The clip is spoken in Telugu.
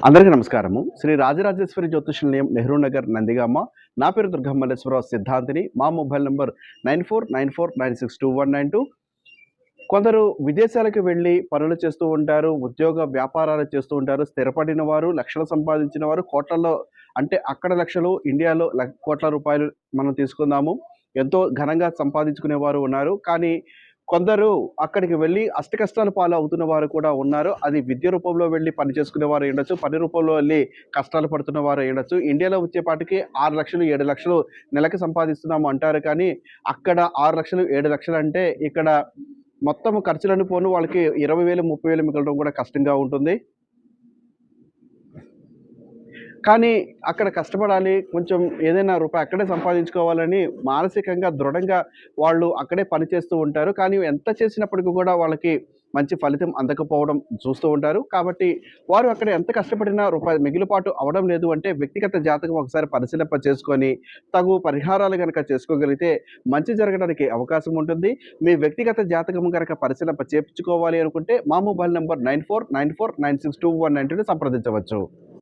అందరికీ నమస్కారము. శ్రీ రాజరాజేశ్వరి జ్యోతిష్ నిలయం, నెహ్రూ నగర్, నందిగామ. నా పేరు దుర్గమల్లేశ్వరరావు సిద్ధాంతిని. మా మొబైల్ నంబర్ 9494962192. కొందరు విదేశాలకు వెళ్లి పనులు చేస్తూ ఉంటారు. ఉద్యోగ వ్యాపారాలు చేస్తూ ఉంటారు. స్థిరపడిన వారు, లక్షలు సంపాదించిన వారు కోట్లల్లో, అంటే అక్కడ లక్షలు, ఇండియాలో కోట్ల రూపాయలు మనం తీసుకుందాము. ఎంతో ఘనంగా సంపాదించుకునేవారు ఉన్నారు. కానీ కొందరు అక్కడికి వెళ్లి అష్టకష్టాల పాలు అవుతున్న వారు కూడా ఉన్నారు. అది విద్య రూపంలో వెళ్లి పని చేసుకునేవారు అయ్యుండొచ్చు. పని రూపంలో వెళ్లి కష్టాలు పడుతున్న వారు అయ్యుండొచ్చు. ఇండియాలో వచ్చేపాటికి 6,00,000, 7,00,000 నెలకి సంపాదిస్తున్నాము అంటారు. కానీ అక్కడ 6,00,000, 7,00,000 అంటే ఇక్కడ మొత్తం ఖర్చులన్నీ పోను వాళ్ళకి 20,000, 30,000 మిగలడం కూడా కష్టంగా ఉంటుంది. కానీ అక్కడ కష్టపడాలి. కొంచెం ఏదైనా రూపాయి అక్కడే సంపాదించుకోవాలని మానసికంగా దృఢంగా వాళ్ళు అక్కడే పని చేస్తూ ఉంటారు. కానీ ఎంత చేసినప్పటికి కూడా వాళ్ళకి మంచి ఫలితం అందకపోవడం చూస్తూ ఉంటారు. కాబట్టి వారు అక్కడ ఎంత కష్టపడినా రూపాయి మిగులుబాటు అవ్వడం లేదు అంటే వ్యక్తిగత జాతకం ఒకసారి పరిశీలింప చేసుకొని తగు పరిహారాలు గనక చేసుకోగలిగితే మంచి జరగడానికి అవకాశం ఉంటుంది. మీ వ్యక్తిగత జాతకం గనక పరిశీలింప చేపించుకోవాలి అనుకుంటే మా మొబైల్ నంబర్ 9494962192ని సంప్రదించవచ్చు.